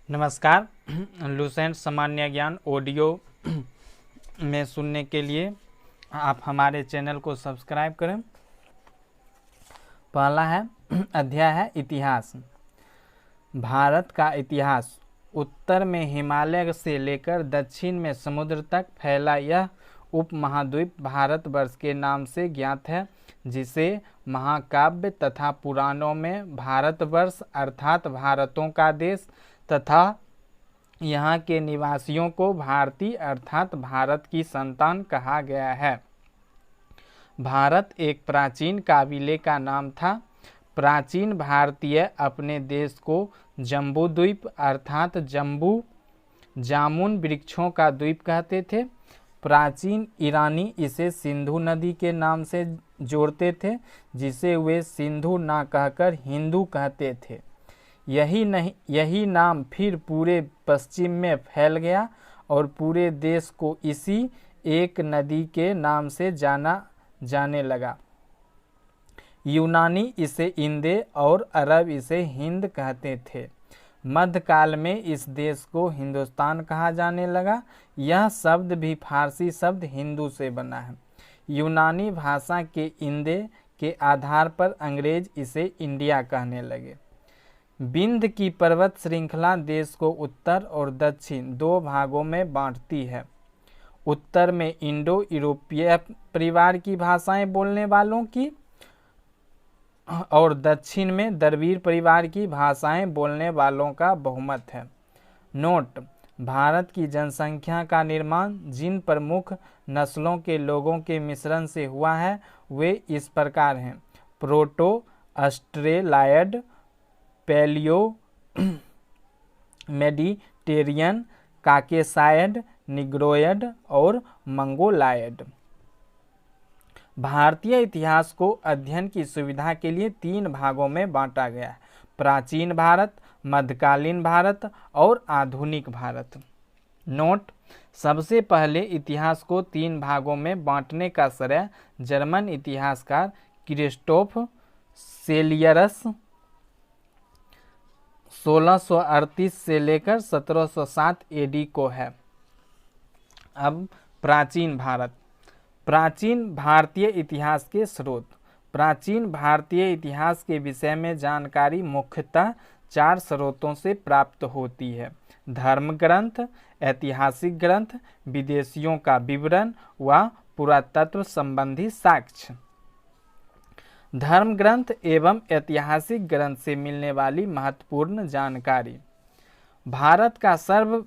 नमस्कार। लुसेंट सामान्य ज्ञान ऑडियो में सुनने के लिए आप हमारे चैनल को सब्सक्राइब करें। पहला है अध्याय है इतिहास। भारत का इतिहास। उत्तर में हिमालय से लेकर दक्षिण में समुद्र तक फैला यह उपमहाद्वीप भारतवर्ष के नाम से ज्ञात है, जिसे महाकाव्य तथा पुराणों में भारतवर्ष अर्थात भारतों का देश तथा यहाँ के निवासियों को भारतीय अर्थात भारत की संतान कहा गया है। भारत एक प्राचीन काबिले का नाम था। प्राचीन भारतीय अपने देश को जम्बूद्वीप अर्थात जामुन वृक्षों का द्वीप कहते थे। प्राचीन ईरानी इसे सिंधु नदी के नाम से जोड़ते थे, जिसे वे सिंधु ना कहकर हिंदू कहते थे। यही नाम फिर पूरे पश्चिम में फैल गया और पूरे देश को इसी एक नदी के नाम से जाना जाने लगा। यूनानी इसे इंदे और अरब इसे हिंद कहते थे। मध्यकाल में इस देश को हिंदुस्तान कहा जाने लगा। यह शब्द भी फारसी शब्द हिंदू से बना है। यूनानी भाषा के इंदे के आधार पर अंग्रेज इसे इंडिया कहने लगे। विंध्य की पर्वत श्रृंखला देश को उत्तर और दक्षिण दो भागों में बांटती है। उत्तर में इंडो यूरोपीय परिवार की भाषाएं बोलने वालों की और दक्षिण में द्रविड़ परिवार की भाषाएं बोलने वालों का बहुमत है। नोट: भारत की जनसंख्या का निर्माण जिन प्रमुख नस्लों के लोगों के मिश्रण से हुआ है वे इस प्रकार हैं: प्रोटो ऑस्ट्रेलायड, पैलियो मेडिटेरियन, काकेसायड, निग्रोयड और मंगोलायड। भारतीय इतिहास को अध्ययन की सुविधा के लिए तीन भागों में बांटा गया है: प्राचीन भारत, मध्यकालीन भारत और आधुनिक भारत। नोट: सबसे पहले इतिहास को तीन भागों में बांटने का श्रेय जर्मन इतिहासकार क्रिस्टोफ सेलियरस 1638 से लेकर 1707 एडी को है। अब प्राचीन भारत। प्राचीन भारतीय इतिहास के स्रोत। प्राचीन भारतीय इतिहास के विषय में जानकारी मुख्यतः चार स्रोतों से प्राप्त होती है: धर्म ग्रंथ, ऐतिहासिक ग्रंथ, विदेशियों का विवरण व पुरातत्व संबंधी साक्ष्य। धर्म ग्रंथ एवं ऐतिहासिक ग्रंथ से मिलने वाली महत्वपूर्ण जानकारी। भारत का सर्व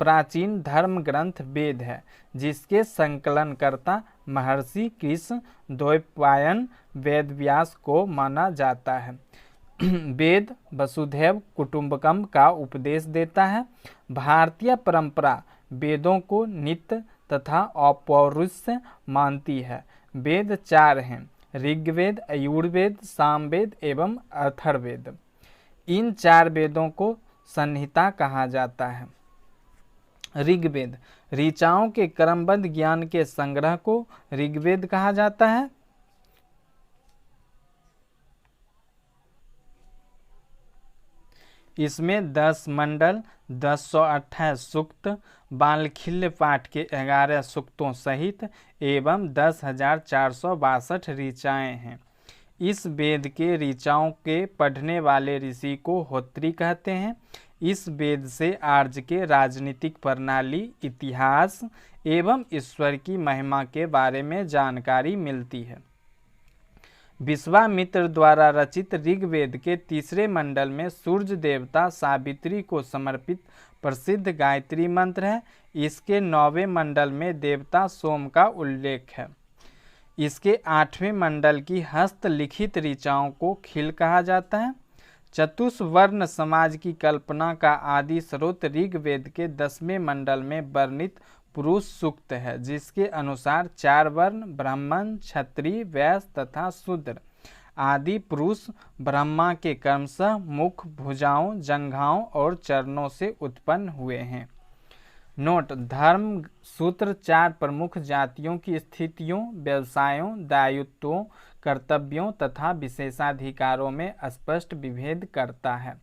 प्राचीन धर्म ग्रंथ वेद है, जिसके संकलनकर्ता महर्षि कृष्ण द्वैपायन वेदव्यास को माना जाता है। वेद वसुधैव कुटुंबकम का उपदेश देता है। भारतीय परंपरा वेदों को नित्य तथा अपौरुष मानती है। वेद चार हैं: ऋग्वेद, यजुर्वेद, सामवेद एवं अथर्ववेद। इन चार वेदों को संहिता कहा जाता है। ऋग्वेद ऋचाओं के क्रमबद्ध ज्ञान के संग्रह को ऋग्वेद कहा जाता है। इसमें 10 मंडल, 1028 सूक्त, बालखिल्य पाठ के 11 सूक्तों सहित एवं 10,462 ऋचाएँ हैं। इस वेद के ऋचाओं के पढ़ने वाले ऋषि को होत्री कहते हैं। इस वेद से आर्य के राजनीतिक प्रणाली, इतिहास एवं ईश्वर की महिमा के बारे में जानकारी मिलती है। विश्वामित्र द्वारा रचित ऋग्वेद के तीसरे मंडल में सूर्य देवता सावित्री को समर्पित प्रसिद्ध गायत्री मंत्र है। इसके 9वें मंडल में देवता सोम का उल्लेख है। इसके 8वें मंडल की हस्तलिखित ऋचाओं को खिल कहा जाता है। चतुष्वर्ण समाज की कल्पना का आदि स्रोत ऋग्वेद के 10वें मंडल में वर्णित पुरुष सूक्त है, जिसके अनुसार 4 वर्ण ब्राह्मण, क्षत्रिय, वैश्य तथा शूद्र आदि पुरुष ब्रह्मा के क्रमशः मुख, भुजाओं, जंघाओं और चरणों से उत्पन्न हुए हैं। नोट: धर्म सूत्र 4 प्रमुख जातियों की स्थितियों, व्यवसायों, दायित्वों, कर्तव्यों तथा विशेषाधिकारों में स्पष्ट विभेद करता है।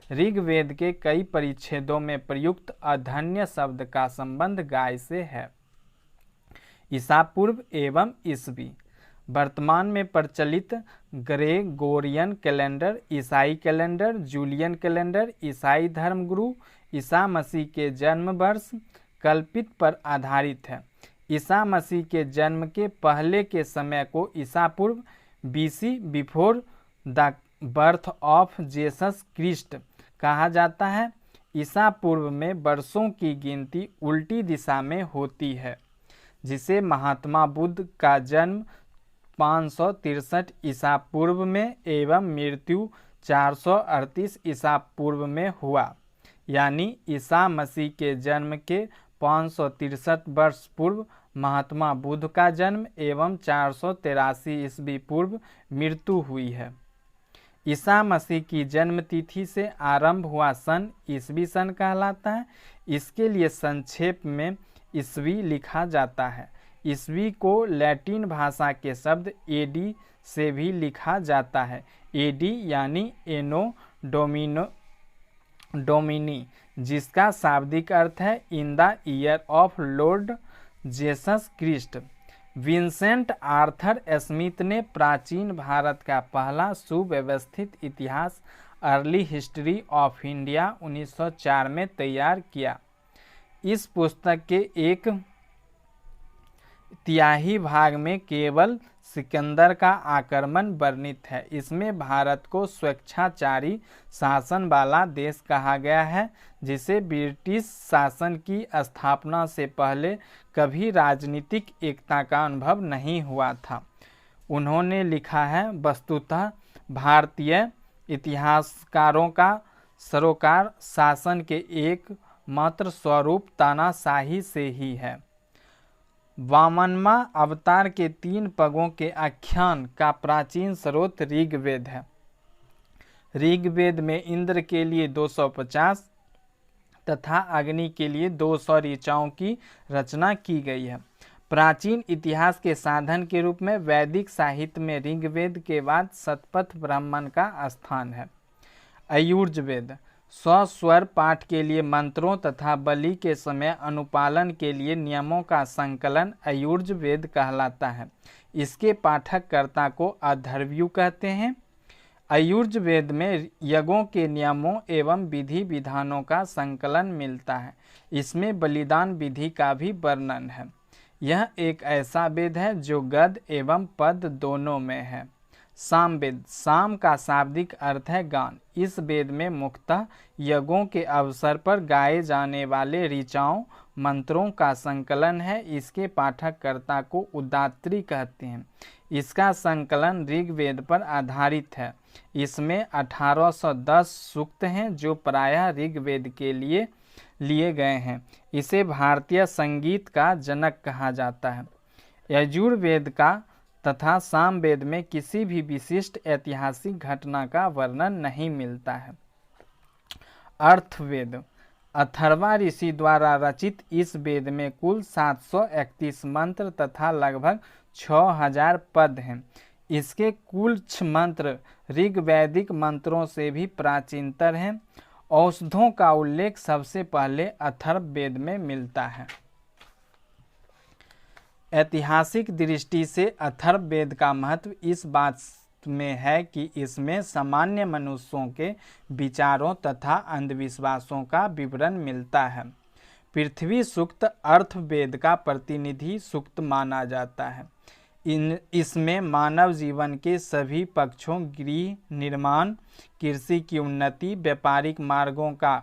ऋग्वेद के कई परिच्छेदों में प्रयुक्त अधन्य शब्द का संबंध गाय से है। ईसा पूर्व एवं ईसवी। वर्तमान में प्रचलित ग्रेगोरियन कैलेंडर, ईसाई कैलेंडर, जूलियन कैलेंडर ईसाई धर्मगुरु ईसा मसीह के जन्म वर्ष कल्पित पर आधारित है। ईसा मसीह के जन्म के पहले के समय को ईसा पूर्व BC before the birth of Jesus Christ कहा जाता है। ईसा पूर्व में वर्षों की गिनती उल्टी दिशा में होती है, जिसे महात्मा बुद्ध का जन्म 563 ईसा पूर्व में एवं मृत्यु 438 ईसा पूर्व में हुआ, यानी ईसा मसीह के जन्म के 563 वर्ष पूर्व महात्मा बुद्ध का जन्म एवं 483 ईस्वी पूर्व मृत्यु हुई है। ईसा मसीह की जन्म तिथि से आरंभ हुआ सन ईसवी सन कहलाता है। इसके लिए संक्षेप में ईस्वी लिखा जाता है। ईस्वी को लैटिन भाषा के शब्द एडी से भी लिखा जाता है। एडी यानी एनो डोमिनी, जिसका शाब्दिक अर्थ है in the year of Lord Jesus Christ. Vincent Arthur Smith ने प्राचीन भारत का पहला सुव्यवस्थित इतिहास अर्ली हिस्ट्री ऑफ इंडिया 1904 में तैयार किया। इस पुस्तक के एक तिहाई भाग में केवल सिकंदर का आक्रमण वर्णित है। इसमें भारत को स्वेच्छाचारी शासन वाला देश कहा गया है, जिसे ब्रिटिश शासन की स्थापना से पहले कभी राजनीतिक एकता का अनुभव नहीं हुआ था। उन्होंने लिखा है, वस्तुतः भारतीय इतिहासकारों का सरोकार शासन के एक मात्र स्वरूप तानाशाही से ही है। वामनवा अवतार के 3 पगों के आख्यान का प्राचीन स्रोत ऋग्वेद है। ऋग्वेद में इंद्र के लिए 250 तथा अग्नि के लिए 200 ऋचाओं की रचना की गई है। प्राचीन इतिहास के साधन के रूप में वैदिक साहित्य में ऋग्वेद के बाद शतपथ ब्राह्मण का स्थान है। अयजुर्वेद स्वस्वर पाठ के लिए मंत्रों तथा बलि के समय अनुपालन के लिए नियमों का संकलन अयजुर्वेद कहलाता है। इसके पाठककर्ता को अथर्वयु कहते हैं। अयजुर्वेद में यज्ञों के नियमों एवं विधि विधानों का संकलन मिलता है। इसमें बलिदान विधि का भी वर्णन है। यह एक ऐसा वेद है जो गद्य एवं पद दोनों में है। सामवेद, साम का शाब्दिक अर्थ है गान। इस वेद में मुख्यतः यज्ञों के अवसर पर गाए जाने वाले ऋचाओं मंत्रों का संकलन है। इसके पाठककर्ता को उदात्री कहते हैं। इसका संकलन ऋग्वेद पर आधारित है। इसमें 1810 सूक्त हैं जो प्रायः ऋग्वेद के लिए गए हैं। इसे भारतीय संगीत का जनक कहा जाता है। यजुर्वेद का तथा सामवेद में किसी भी विशिष्ट ऐतिहासिक घटना का वर्णन नहीं मिलता है। अर्थवेद, अथर्वा ऋषि द्वारा रचित इस वेद में कुल 731 मंत्र तथा लगभग 6000 पद हैं। इसके कुछ मंत्र ऋग्वैदिक मंत्रों से भी प्राचीनतर हैं। औषधों का उल्लेख सबसे पहले अथर्ववेद में मिलता है। ऐतिहासिक दृष्टि से अथर्ववेद का महत्व इस बात में है कि इसमें सामान्य मनुष्यों के विचारों तथा अंधविश्वासों का विवरण मिलता है। पृथ्वी सूक्त अर्थवेद का प्रतिनिधि सूक्त माना जाता है। इसमें मानव जीवन के सभी पक्षों, गृह निर्माण, कृषि की उन्नति, व्यापारिक मार्गों का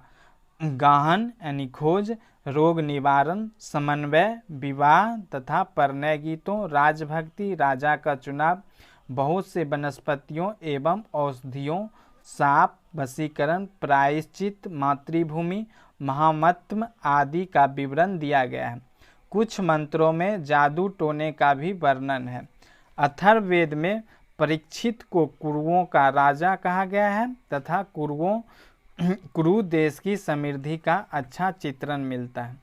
गाहन यानी खोज, रोग निवारण, समन्वय, विवाह तथा परिणय गीतों, राजभक्ति, राजा का चुनाव, बहुत से वनस्पतियों एवं औषधियों, साप, वशीकरण, प्रायश्चित, मातृभूमि, महामत्म आदि का विवरण दिया गया है। कुछ मंत्रों में जादू टोने का भी वर्णन है। अथर्ववेद में परीक्षित को कुरुओं का राजा कहा गया है तथा कुरु देश की समृद्धि का अच्छा चित्रण मिलता है।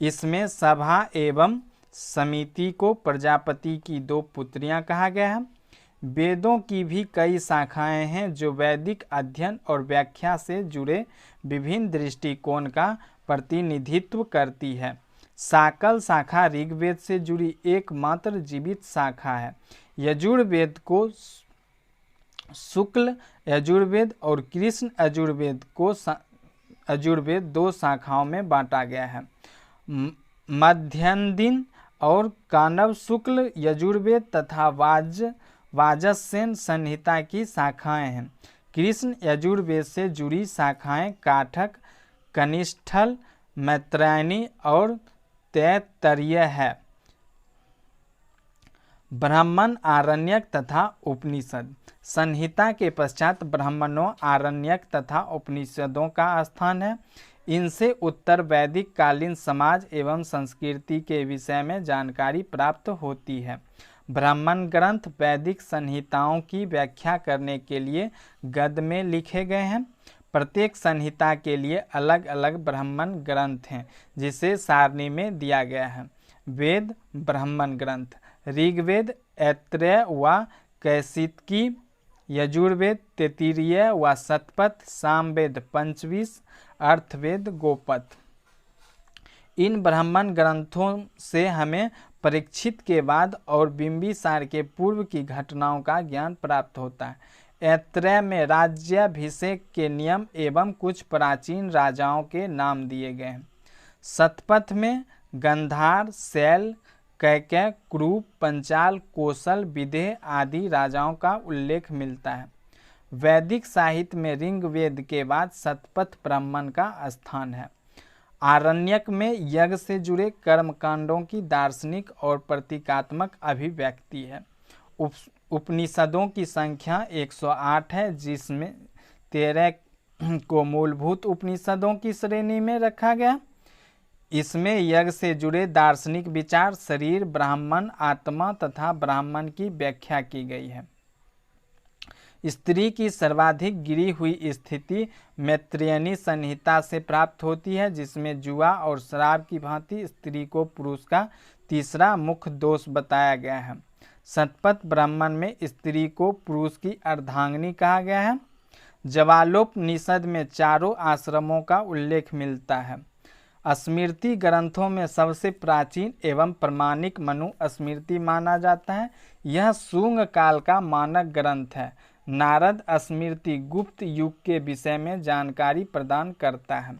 इसमें सभा एवं समिति को प्रजापति की 2 पुत्रियां कहा गया है। वेदों की भी कई शाखाएं हैं जो वैदिक अध्ययन और व्याख्या से जुड़े विभिन्न दृष्टिकोण का प्रतिनिधित्व करती है। साकल शाखा ऋग्वेद से जुड़ी एकमात्र जीवित शाखा है। यजुर्वेद को शुक्ल यजुर्वेद और कृष्ण यजुर्वेद दो शाखाओं में बांटा गया है। मध्यान्ह और कानव शुक्ल यजुर्वेद तथा वाजस्यन संहिता की शाखाएं हैं। कृष्ण यजुर्वेद से जुड़ी शाखाएं काठक, कनिष्ठल, मैत्रायणी और तैत्तरीय है। ब्राह्मण, आरण्यक तथा उपनिषद। संहिता के पश्चात ब्राह्मणों, आरण्यक तथा उपनिषदों का स्थान है। इनसे उत्तर वैदिक कालीन समाज एवं संस्कृति के विषय में जानकारी प्राप्त होती है। ब्राह्मण ग्रंथ वैदिक संहिताओं की व्याख्या करने के लिए गद्य में लिखे गए हैं। प्रत्येक संहिता के लिए अलग अलग ब्राह्मण ग्रंथ हैं, जिसे सारणी में दिया गया है। वेद ब्राह्मण ग्रंथ: ऋग्वेद ऐत्रेय व कैशिकी, यजुर्वेद तैत्तिरीय व शतपथ, सामवेद पंचविंश, अर्थवेद गोपथ। इन ब्राह्मण ग्रंथों से हमें परीक्षित के बाद और बिंबिसार के पूर्व की घटनाओं का ज्ञान प्राप्त होता है। ऐत्रेय में राज्याभिषेक के नियम एवं कुछ प्राचीन राजाओं के नाम दिए गए हैं। शतपथ में गंधार, शैल, कैकेय, कुरु, पंचाल, कौशल, विदेह आदि राजाओं का उल्लेख मिलता है। वैदिक साहित्य में ऋग्वेद के बाद शतपथ ब्राह्मण का स्थान है। आरण्यक में यज्ञ से जुड़े कर्मकांडों की दार्शनिक और प्रतीकात्मक अभिव्यक्ति है। उपनिषदों की संख्या 108 है, जिसमें 13 को मूलभूत उपनिषदों की श्रेणी में रखा गया। इसमें यज्ञ से जुड़े दार्शनिक विचार, शरीर, ब्राह्मण, आत्मा तथा ब्राह्मण की व्याख्या की गई है। स्त्री की सर्वाधिक गिरी हुई स्थिति मैत्रेयणी संहिता से प्राप्त होती है, जिसमें जुआ और शराब की भांति स्त्री को पुरुष का तीसरा मुख्य दोष बताया गया है। शतपथ ब्राह्मण में स्त्री को पुरुष की अर्धांगिनी कहा गया है। जवालोपनिषद में चारों आश्रमों का उल्लेख मिलता है। स्मृति ग्रंथों में सबसे प्राचीन एवं प्रमाणिक मनु स्मृति माना जाता है। यह शुंग काल का मानक ग्रंथ है। नारद स्मृति गुप्त युग के विषय में जानकारी प्रदान करता है।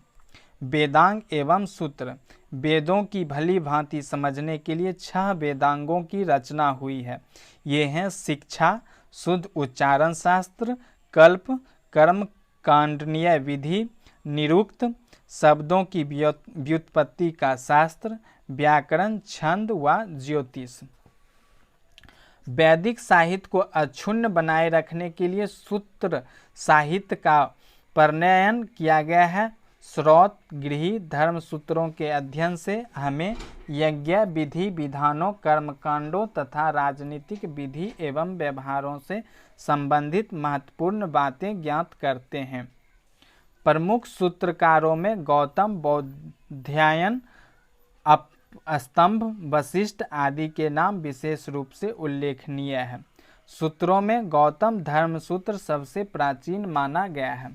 वेदांग एवं सूत्र: वेदों की भली भांति समझने के लिए 6 वेदांगों की रचना हुई है। ये हैं शिक्षा, शुद्ध उच्चारण शास्त्र, कल्प, कर्म कांडनीय विधि, निरुक्त, शब्दों की व्युत्पत्ति का शास्त्र, व्याकरण, छंद व ज्योतिष। वैदिक साहित्य को अक्षुण्ण बनाए रखने के लिए सूत्र साहित्य का प्रणयन किया गया है। श्रौत गृही धर्म सूत्रों के अध्ययन से हमें यज्ञ विधि विधानों, कर्मकांडों तथा राजनीतिक विधि एवं व्यवहारों से संबंधित महत्वपूर्ण बातें ज्ञात करते हैं। प्रमुख सूत्रकारों में गौतम, बौधायन, स्तंभ, वशिष्ठ आदि के नाम विशेष रूप से उल्लेखनीय है। सूत्रों में गौतम धर्मसूत्र सबसे प्राचीन माना गया है।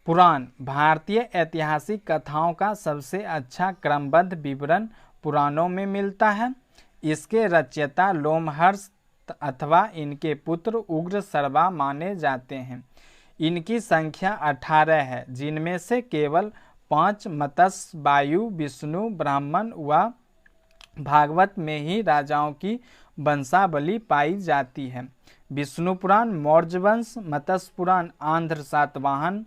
पुराण: भारतीय ऐतिहासिक कथाओं का सबसे अच्छा क्रमबद्ध विवरण पुराणों में मिलता है। इसके रचयिता लोमहर्ष अथवा इनके पुत्र उग्र सर्वा माने जाते हैं। इनकी संख्या 18 है, जिनमें से केवल 5 मत्स्य, वायु, विष्णु, ब्राह्मण व भागवत में ही राजाओं की वंशावली पाई जाती है। विष्णु पुराण मौर्य वंश, मत्स्य पुराण आंध्र सातवाहन,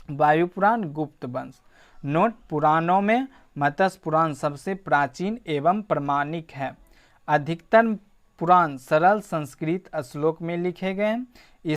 वायु पुराण गुप्त वंश। नोट: पुराणों में मत्स्य पुराण सबसे प्राचीन एवं प्रमाणिक है। अधिकतर पुराण सरल संस्कृत श्लोक में लिखे गए हैं।